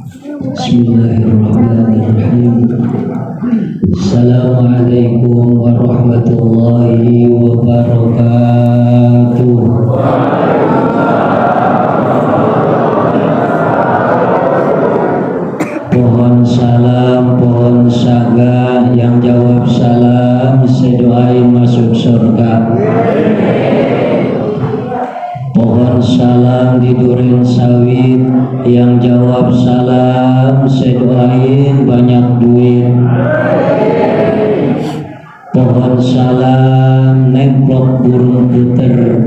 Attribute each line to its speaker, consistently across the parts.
Speaker 1: Bismillahirrahmanirrahim. Assalamualaikum warahmatullahi wabarakatuh. Pohon salam, pohon saga, yang jawab salam saya doain masuk surga. Pohon salam di duren sawit, yang jawab salam saya doain banyak duit. Pohon salam nemplok burung puter,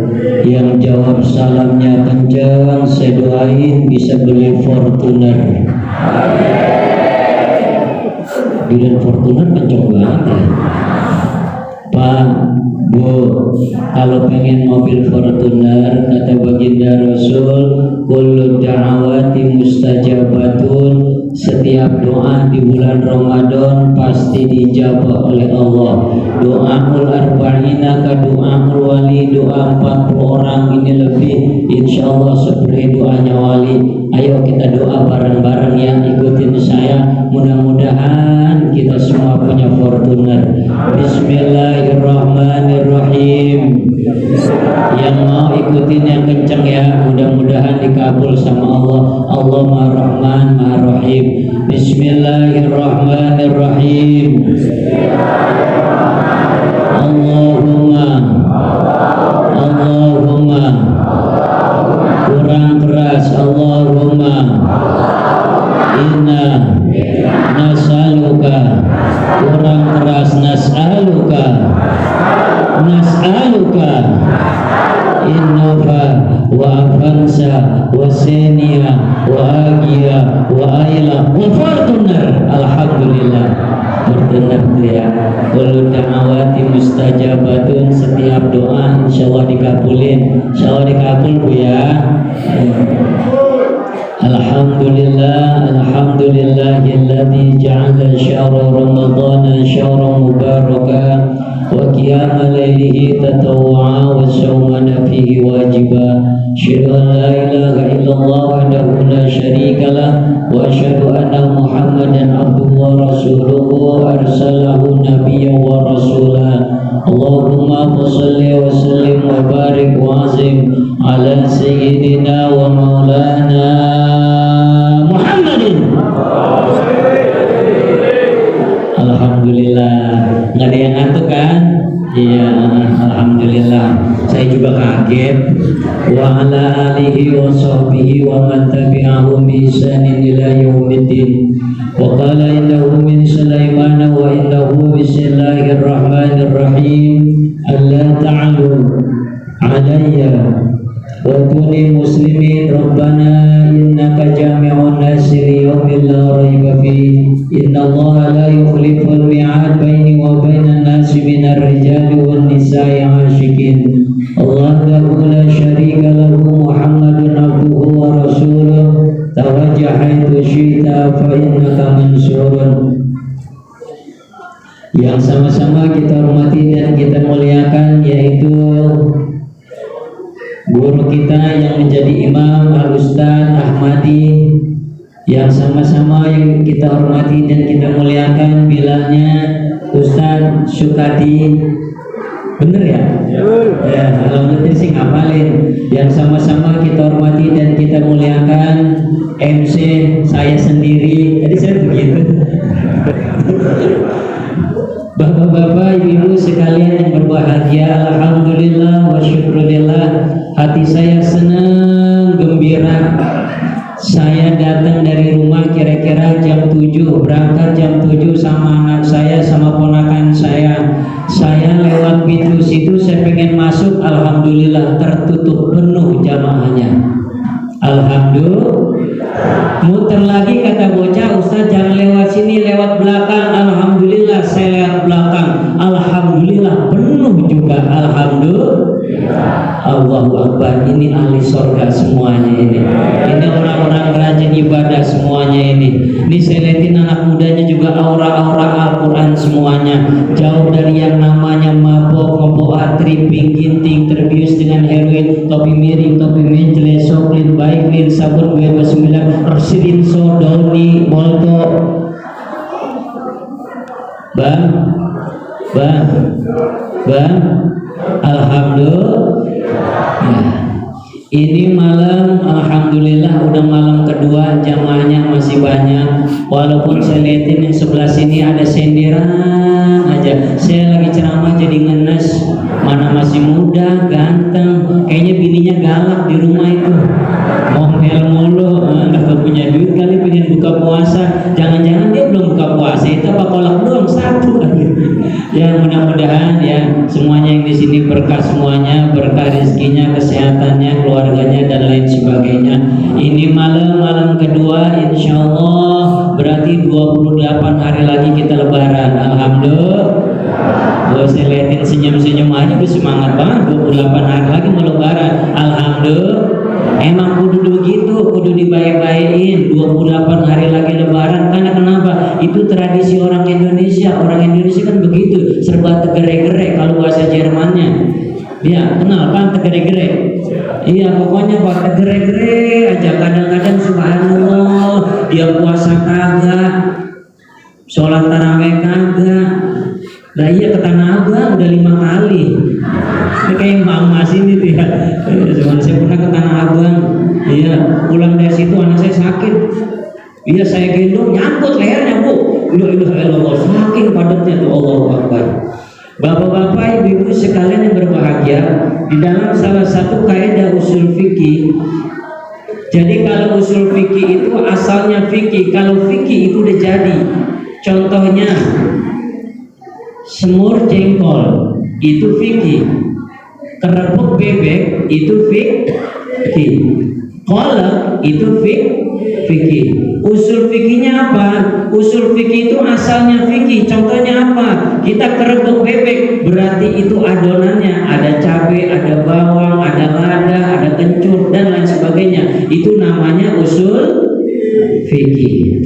Speaker 1: yang jawab salamnya kencang saya doain bisa beli Fortuner. Duren Fortuner kencang banget ya Pak, Bu, kalau pengen mobil Fortuner, kata baginda Rasul, kullu da'awati mustajabatun, setiap doa di bulan Ramadan pasti dijabah oleh Allah. Doaul arba'ina ka doaul wali, doa 40 orang ini lebih, insya Allah seperti doanya wali. Ayo kita doa bareng-bareng ya, ikutin saya, mudah-mudahan kita semua punya Fortuner. Bismillahirrahmanirrahim. Yang mau ikutin yang kenceng ya, mudah-mudahan dikabul sama Allah. Allah Maha Rahman Maha Rahim. Bismillahirrahmanirrahim. Allahumma kurang keras. Allahumma inna nas'aluka, kurang keras, nas'aluka innafa wa afansa wa seniya wa agia wa aila wa Fortuner. Alhamdulillah, Fortuner tuh ya. Kullu da'awati mustajabatun, setiap doa insyaallah dikabulin. Insyaallah dikabul Bu ya. Alhamdulillahilladzi ja'ala syahra ramadhana syahran mubarakan wa qiyama lailihi tatawwu'a wa sawmana fihi wajiba. Asyhadu an la ilaha illallah wahdahu la syarika lah wa asyhadu anna Muhammadan abduhu wa rasuluhu arsalahu nabiyyan wa rasulah. Allahumma shalli wa sallim wa barik wa azim ala sayyidina wa maulana Muhammadin. Alhamdulillah, nggak ada yang ngantuk kan? Iya, alhamdulillah. Saya juga kaget. Wa ala alihi wa sahbihi wa man tabi'ahum bi ihsanin ila yaumiddin. Wa qala innahu min Sulaiman wa innahu bismillahirrahmanirrahim. Alla ta'alu alayya wa tuni muslimin rabbana innaka jami'un nasi li yaumin la raiba fihi. Innallaha la yukhliful mi'ad baini wa bainan nasi minar rijali wan nisa'i asyikin. Allahu la syarika lahu Muhammadun abduhu wa rasuluh. Tawajjah haitsu syi'ta fa innaka mansurun. Yang sama-sama kita hormati dan kita muliakan yaitu guru kita yang menjadi imam Al-Ustaz Ahmadi, yang sama-sama yang kita hormati dan kita muliakan bilangnya Ustaz Sukadi. Bener ya? Ya, kalau ngerti sih ngapalin. Yang sama-sama kita hormati dan kita muliakan MC saya sendiri. Tadi saya begitu. Bapak-bapak, ibu-ibu sekalian yang berbahagia, alhamdulillah wa syukurillah, hati saya senang, gembira. Saya datang dari rumah kira-kira jam 7, berangkat jam 7 sama anak saya, sama ponakan saya. Saya lewat pintu situ, saya pengen masuk, alhamdulillah tertutup penuh jamaahnya. Alhamdulillah. Muter lagi kata bocah, Ustaz jangan lewat sini, lewat belakang. Alhamdulillah saya lewat belakang. Alhamdulillah penuh juga. Alhamdulillah. Allahu Akbar. Ini ahli surga semuanya ini. Ini orang-orang rajin ibadah semuanya ini. Ini saya lihatin anak mudanya juga aura-aura Al-Quran semuanya. Jauh dari yang namanya mabok, membawa tripping, ginting, terbius dengan heroin, topi miring, topi menjeles, soklin, baiklin, sabun bebas Bismillah Rsirinso Doni Molto Bang Alhamdulillah ya. Ini malam alhamdulillah udah malam kedua, jamaahnya masih banyak. Walaupun saya liatin yang sebelah sini ada senderan aja. Saya lagi ceramah jadi ngenes. Mana masih muda, ganteng. Kayaknya bininya galak di rumah itu. Ngomel mulu, nggak punya duit kali pengen buka puasa. Jangan-jangan dia belum buka puasa, itu apa kolak doang satu lagi. Ya mudah-mudahan ya semuanya yang di sini berkah semuanya, berkah rezekinya, kesehatannya, keluarganya dan lain sebagainya. Ini malam kedua, insya Allah berarti 28 hari lagi kita lebaran. Alhamdulillah. Gue saya liatin senyum-senyum aja, gue semangat banget. 28 hari lagi mau lebaran. Alhamdulillah. Emang kudu begitu, kudu dibaik-baikin. 28 hari lagi lebaran. Karena kenapa? Itu tradisi orang Indonesia. Orang Indonesia kan begitu, serba tegere-gere kalau bahasa Jermannya. Ya, kenal kan tegere-gere? Iya, pokoknya buat tegere-gere aja. Kadang-kadang subhanallah, dia puasa kagak, sholat tarawih kagak. Nah iya ke Tanah Abang udah 5 kali. Ini kayak emak-emak sini tuh ya. Saya pernah ke Tanah Abang. Iya, pulang dari situ anak saya sakit. Iya, saya gendong, nyangkut lehernya bu. Ilah saking padatnya tuh, Allahu Akbar. Bapak-bapak, ibu-ibu sekalian yang berbahagia, di dalam salah satu kaidah usul fikih. Jadi kalau usul fikih itu asalnya fikih. Kalau fikih itu udah jadi. Contohnya semur jengkol itu fikih, kerebuk bebek itu fikih, kolak itu fikih. Usul fikihnya apa? Usul fikih itu asalnya fikih. Contohnya apa? Kita kerebuk bebek, berarti itu adonannya ada cabai, ada bawang, ada lada, ada kencur dan lain sebagainya. Itu namanya usul fikih.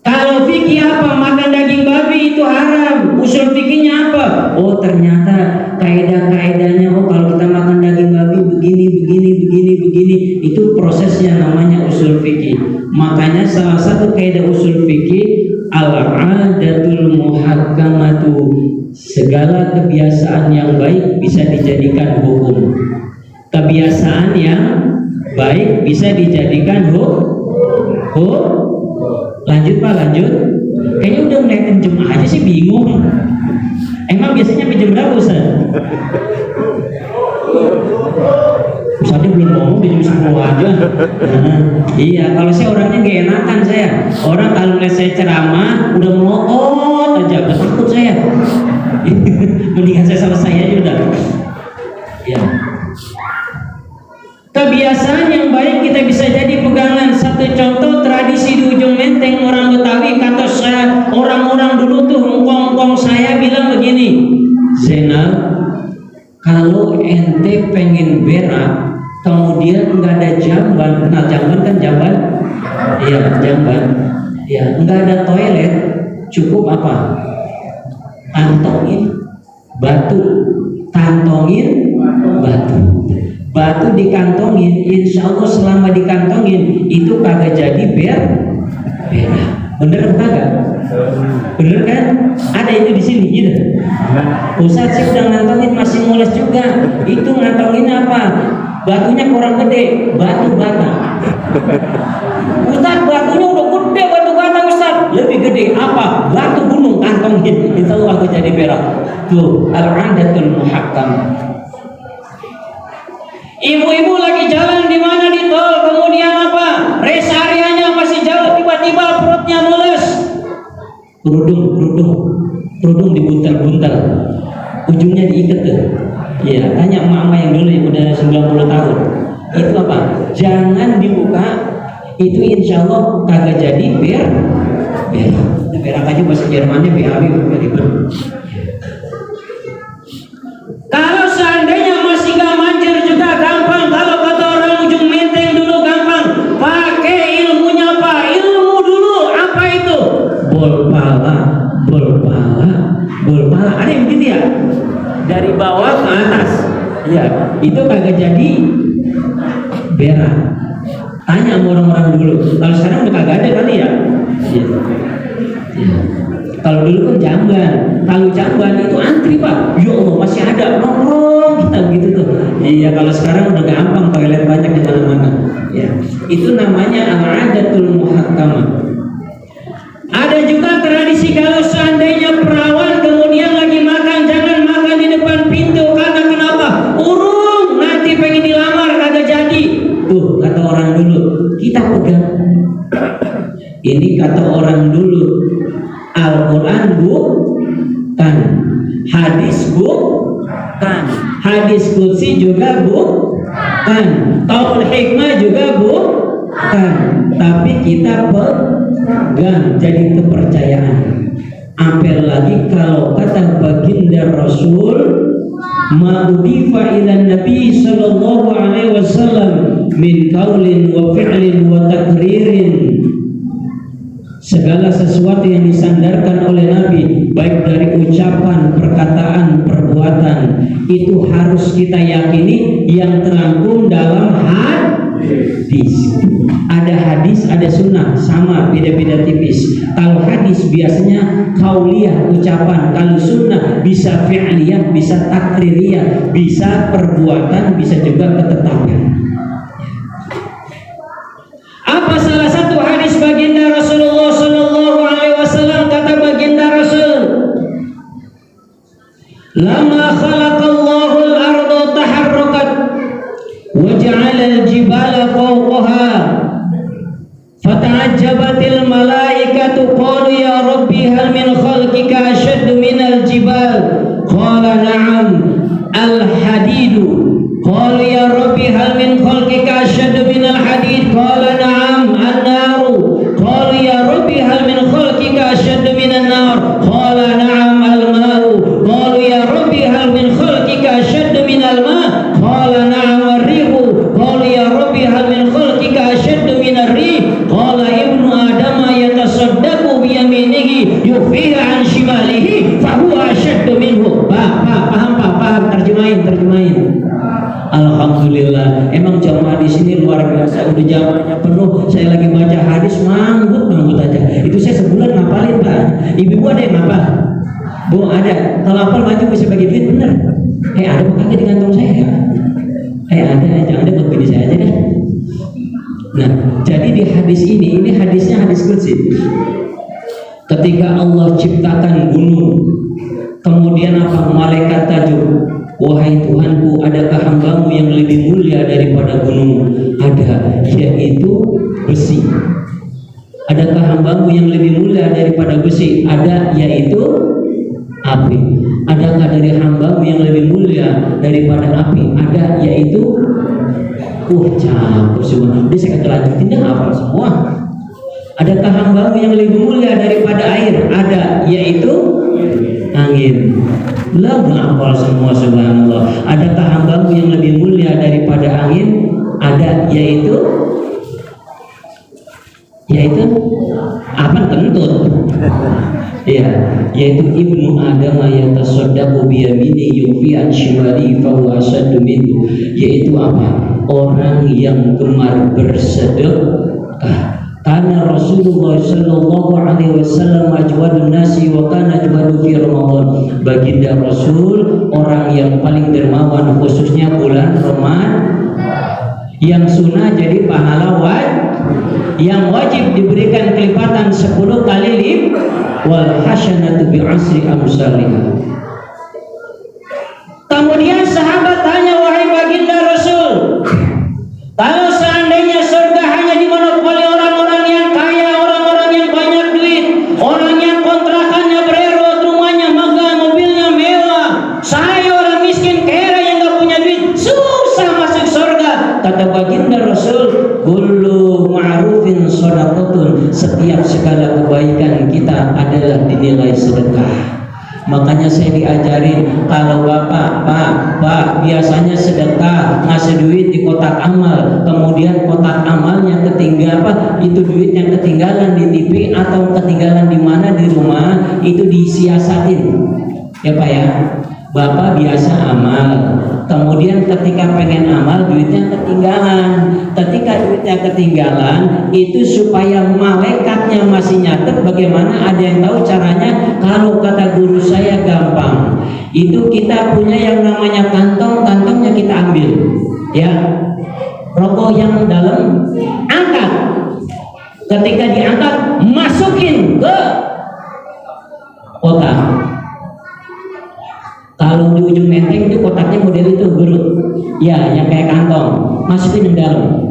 Speaker 1: Kalau fikih apa? Makan daging babi itu haram. Usul fikihnya apa? Oh ternyata kaidah-kaidahnya. Oh kalau kita makan daging babi begini. Itu prosesnya namanya usul fikih. Makanya salah satu kaidah usul fikih al-'adatul muhakkamatu. Segala kebiasaan yang baik bisa dijadikan hukum. Kebiasaan yang baik bisa dijadikan hukum. Lanjut Pak, lanjut. Kayaknya udah ngeliatin jam aja sih, bingung. Emang biasanya jam berapa Ustaz? Ustaznya belum ngomong, di jam 10 aja. Iya, kalau saya orangnya gak enakan saya. Orang kalau lihat saya ceramah, udah melotot aja, udah takut saya. Mendingan saya selesai aja udah. Ya. Kebiasaan yang baik kita bisa jadi pegangan. Satu contoh tradisi di ujung Menteng orang Betawi, kata saya orang-orang dulu tuh engkong saya bilang begini, Zainal, kalau ente pengen berak kemudian nggak ada jamban, nah jamban kan jamban, iya jamban, ya nggak ada toilet, cukup apa? Kantongin batu, batu dikantongin, insya Allah selama dikantongin itu kagak jadi berak. Bener apa kagak? Bener kan? Ada itu di sini gitu. Ustaz sih udah ngantongin masih mules juga. Itu ngantongin apa? Batunya kurang gede, batu bata. Ustaz batunya udah gede, batu bata Ustaz. Lebih gede apa? Batu gunung kantongin. Insya Allah aku jadi berak. Tuh al-'adatul muhakkamah. Ibu-ibu lagi jalan di mana di tol, kemudian apa? Rest areanya masih jauh, tiba-tiba perutnya mules. Kerudung dibuntal-buntal, ujungnya diikat tuh. Iya, tanya emak-emak yang dulu yang udah 90 tahun. Itu apa? Jangan dibuka. Itu insya Allah kagak jadi berak aja bahasa Jermannya BAB ribet. Kalau seandainya masih gak manjir juga gampang. Kalau kata orang ujung Menteng dulu gampang. Pakai ilmunya apa? Ilmu dulu. Apa itu? Bol pala. Ada yang begitu ya? Dari bawah ke atas. Iya, itu kagak jadi berak. Tanya sama orang-orang dulu. Kalau sekarang udah kagak ada kali ya. Ya. Ya. Kalau dulu kan jamban. Kalau jamban itu antri Pak. Ya Allah masih ada nongkrong kita gitu tuh. Iya kalau sekarang udah gampang toilet banyak di mana-mana. Ya. Itu namanya al-adatul muhakkamah. Ada juga tradisi kalau seandainya perawan kemudian lagi makan, jangan makan di depan pintu. Karena kenapa? Urung nanti pengen dilamar kagak jadi. Tuh kata orang dulu, kita pegang. Ini kata orang dulu. Al-Quran bukan, hadis bukan, hadis qudsi juga bukan, Qaul hikmah juga bukan, tapi kita pegang jadi kepercayaan. Apalagi kalau kata baginda Rasul, ma'udifa ila Nabi sallallahu alaihi wasallam min qaulin wa fi'lin wa takririn. Segala sesuatu yang disandarkan oleh Nabi, baik dari ucapan, perkataan, perbuatan, itu harus kita yakini yang terangkum dalam hadis. Ada hadis, ada sunnah, sama beda-beda tipis. Kalau hadis biasanya kauliyah, ucapan. Kalau sunnah bisa fi'liyah, bisa takririyah, bisa perbuatan, bisa juga ketetapan. Apa salah satu hadis baginda Rasulullah sallallahu alaihi wasallam? Kata baginda Rasul, lama khalaqallahu al-arda taharrakat wa ja'ala al-jibala fawqaha fata'ajjabatil malaikatu qalu ya rabbi hal min khalqika ashaddu min al-jibal qala na'am al-hadidu qalu ya rabbi hal min khalqika ashaddu min al-hadid qala na'am an-naru qalu ya rabbi hal min khalqika ashaddu min an-nar qala na'am al-ma'u qalu ya rabbi hal min khalqika ashaddu min al-ma' qala na'am ar-rihu qalu ya rabbi hal min khalqika ashaddu min ar-rih qala ibnu adama yatasaddaqu bi yaminihi yufiha an shimalihi fa huwa ashaddu minhu. Paham terjemahin. Alhamdulillah, emang jamaah di sini luar biasa. Udah jamaahnya penuh. Saya lagi baca hadis manggut aja. Itu saya sebulan ngapalin Pak. Ibu ada yang ngapal? Bu ada. Kalau hafal maju bisa bagi duit bener. Ada kagak di kantong saya ya? Ada. Jangan ada buat bini saya aja deh. Nah, jadi di hadis ini hadisnya hadis qudsi. Ketika Allah ciptakan gunung, kemudian apa? Malaikat tajuk. Wahai Tuhanku, adakah hambamu yang lebih mulia daripada gunung? Ada, yaitu besi. Adakah hambamu yang lebih mulia daripada besi? Ada, yaitu api. Adakah dari hambamu yang lebih mulia daripada api? Ada, yaitu cakep semua. Dia saya kelanjutin, dia hafal semua. Adakah hambamu yang lebih mulia daripada air? Ada, yaitu angin. Lah menghafal semua, subhanallah. Adakah hambamu yang lebih mulia daripada angin? Ada, yaitu apa? Kentut. Ya, yaitu ibnu Adam yang tasaddaqu bi yamini yufi an shimali fa huwa ashaddu minhu. Yaitu apa? Orang yang gemar bersedekah. Karena Rasulullah sallallahu alaihi wasallam ajwadun nasi wa kana ajwadu fi Ramadan. Baginda Rasul orang yang paling dermawan khususnya bulan Ramadan. Yang sunnah jadi pahala yang wajib diberikan kelipatan 10 kali wal hasanatu bi asri amsalihha. Kemudian sahabat tanya, wahai baginda Rasul, kalau seandainya surga hanya dimonopoli orang-orang yang kaya, orang-orang yang banyak duit, orang yang kontrakannya bererot, rumahnya megah, mobilnya mewah, saya orang miskin kere yang gak punya duit, susah masuk surga. Kata baginda Rasul, kullu ma'rufin shadaqatun, setiap segala kebaikan kita adalah dinilai sedekah. Makanya saya diajarin, kalau Pak biasanya sedekah ngasih duit di kotak amal, kemudian kotak amalnya ketinggalan, itu duit yang ketinggalan di TV atau ketinggalan di mana di rumah, itu disiasatin ya Pak ya. Bapak biasa amal, Kemudian ketika pengen amal, duitnya ketinggalan. Ketika duitnya ketinggalan, itu supaya malaikatnya masih nyatet. Bagaimana, ada yang tahu caranya? Kalau kata guru saya gampang. Itu kita punya yang namanya kantong, kantongnya kita ambil, ya. Rokok yang dalam, angkat. Ketika diangkat, masukin ke kotak. Kalau di ujung menteng itu kotaknya model itu, guru. Ya, yang kayak kantong. Masukin di dalam.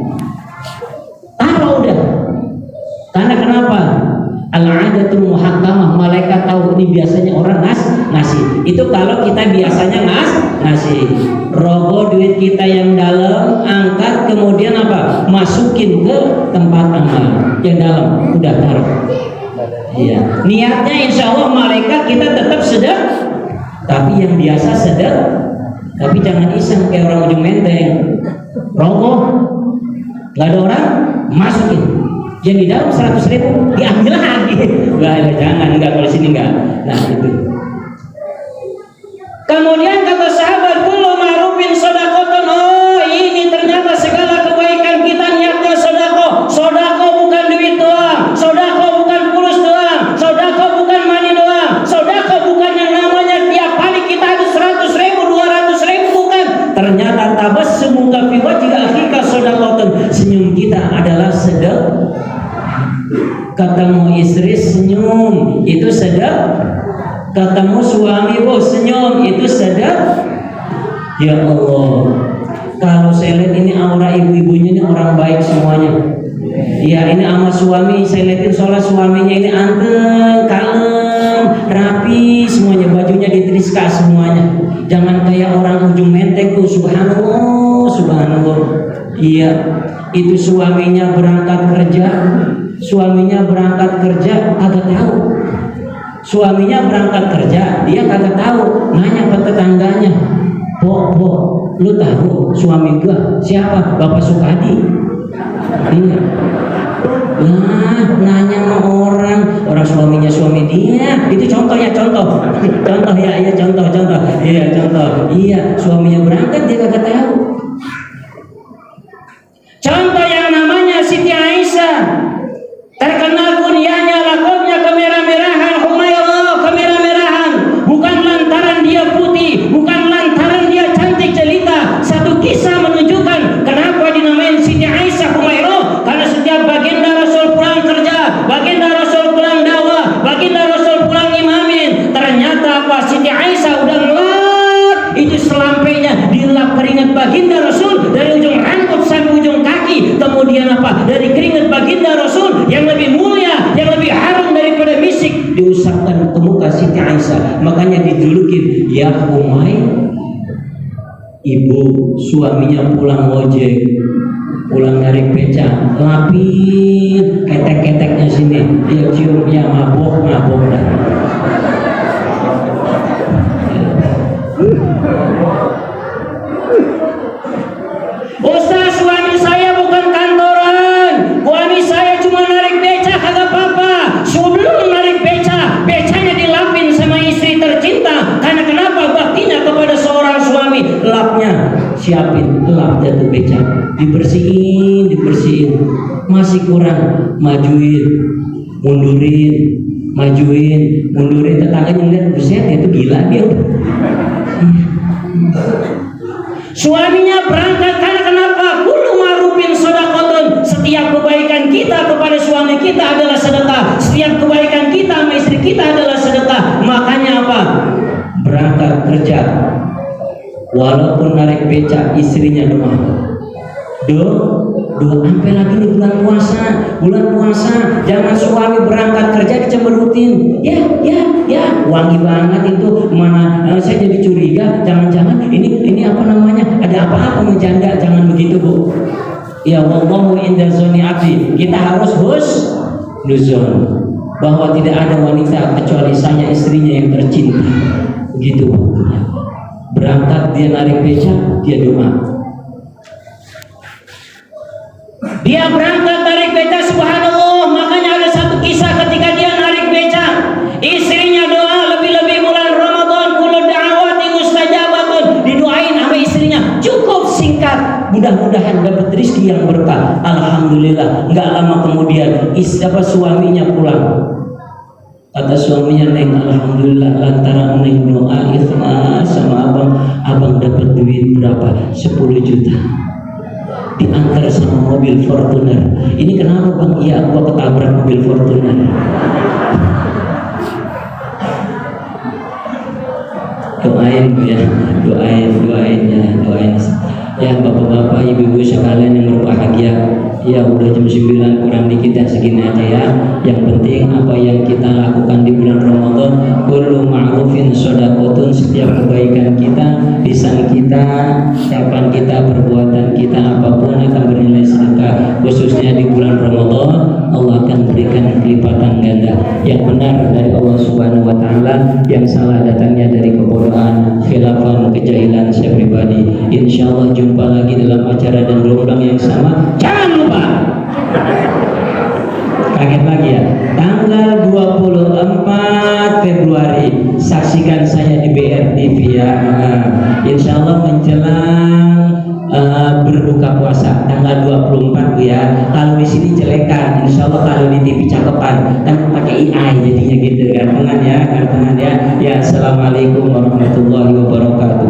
Speaker 1: Taruh udah. Karena kenapa? Al-'adatul muhakkamah, malaikat tahu ini biasanya orang ngasih. Itu kalau kita biasanya ngasih. Rogoh duit kita yang dalam, angkat, kemudian apa? Masukin ke tempat amal yang dalam, udah taruh. Iya. Niatnya insya Allah malaikat kita tetap sedang. Tapi yang biasa sedang. Tapi jangan iseng kayak orang ujung menteng. Rogoh, nggak ada orang, masukin. Yang di dalam 100.000 diambil lagi. Jangan, enggak, kalau sini enggak. Nah itu. Kemudian kata sahabat, kullu ma'rufin shadaqatun. Oh, ini ternyata segala kebaikan kita niatnya sedekah. Sedekah bukan duit doang, sedekah bukan fulus doang, sedekah bukan money doang, sedekah bukan yang namanya tiap kali kita ada 100.000, 200.000, bukan. Ternyata tabassumu fi wajhi akhika shadaqatun. Senyum kita adalah sedekah. Ketemu istri senyum itu sedekah. Ketemu suami senyum itu sedekah. Ya Allah, kalau saya lihat ini aura ibu-ibunya ini orang baik semuanya. Ya, ini sama suami saya lihatin sholat suaminya ini anteng, kalem, rapi semuanya, bajunya ditriska semuanya. Jangan kayak orang ujung menteng tuh, subhanallah, subhanallah. Iya, itu suaminya berangkat kerja. Suaminya berangkat kerja kagak tahu. Suaminya berangkat kerja, dia kagak tahu. Nanya ke tetangganya, "Bo, lu tahu suami gua siapa?" "Bapak Sukadi." Iya. Nah, nanya sama orang suaminya suami dia. Itu contohnya, contoh ya, contoh. Iya, contoh. Iya, suaminya berangkat dia kagak tahu. Contoh yang namanya Siti Aisyah. Terkenal kunyahnya, lakomnya kemerah-merahan, Humairah, kemerah-merahan. Bukan lantaran dia putih, bukan lantaran dia cantik jelita. Satu kisah menunjukkan kenapa dinamain Siti Aisyah Humairah. Karena setiap baginda Rasul pulang kerja, baginda Rasul pulang dakwah, baginda Rasul pulang imamin. Ternyata apa? Siti Aisyah udah ngelap itu selampainya, dilap keringat baginda Rasul dari ujung rambut sampai ujung kaki. Kemudian apa? Dari keringat baginda Rasul yang lebih mulia, yang lebih harum daripada misik diusapkan ke muka Siti Aisyah. Makanya dijulukin ya Umay. Ibu suaminya pulang ojek, pulang dari beca, lapin ketek-keteknya sini, dia cium, ya mabok dah. Ustaz, suami saya bukan kantoran, suami saya cuma narik beca, kagak apa-apa. Sebelum narik becanya dilapin sama istri tercinta. Karena kenapa? Baktinya kepada seorang suami. Lapnya siapin, lap jatuh beca, dibersihin. Masih kurang, majuin, mundurin, majuin, mundurin. Tetangganya lihat, buset, itu gila dia. Suaminya berangkat karena kenapa? Kullu ma'rufin shadaqatun. Setiap kebaikan kita kepada suami kita adalah sedekah. Setiap kebaikan kita sama istri kita adalah sedekah. Makanya apa? Berangkat kerja, walaupun narik beca, istrinya doa. Sampai lagi nih bulan puasa, jangan suami berangkat kerja dicemberutin. Ya, wangi banget itu. Mana saya jadi curiga, jangan-jangan ini apa namanya? Ada apa-apa menjanda, jangan begitu, Bu. Ya, wallahu inda zoni abdi. Kita harus husnuzon bahwa tidak ada wanita kecuali saya istrinya yang tercinta. Begitu, Bu. Berangkat dia narik beca, dia doa. Dia berangkat narik beca, subhanallah. Makanya ada satu kisah ketika dia narik beca, istrinya doa, lebih-lebih bulan Ramadan, kullu da'awati mustajabatun, didoain sama istrinya. rezeki yang berkah. Alhamdulillah, nggak lama kemudian suaminya pulang. Kata suaminya, Neng, alhamdulillah lantaran Neng doa ikhlas sama abang dapat duit berapa? 10 juta. Diantar sama mobil Fortuner. Ini kenapa bang? Iya, gua ketabrak mobil Fortuner. Doain ya, doain ya bapak-bapak, ibu-ibu sekalian yang berbahagia. Ya udah jam 9 kurang dikit dan segini aja ya. Yang penting apa yang kita lakukan di bulan Ramadan, kullu ma'rufin shadaqatun, setiap kebaikan kita, lisan kita, ucapan kita, perbuatan kita apapun akan bernilai sedekah. Khususnya di bulan Ramadan Allah akan berikan kelipatan ganda. Yang benar dari Allah Subhanahu wa taala, yang salah datangnya dari kebodohan, khilafan, kejahilan saya pribadi. Insyaallah jumpa lagi dalam acara dan gelombang yang sama. Jangan lupa, kaget lagi ya, tanggal 24 Februari saksikan saya di BRTV ya. Insyaallah menjelang berbuka puasa tanggal 24 ya. Kalau di sini jelekan, insyaallah kalau di TV cakepan, kan pakai AI jadinya gitu, gantengan ya. Ya, assalamualaikum warahmatullahi wabarakatuh.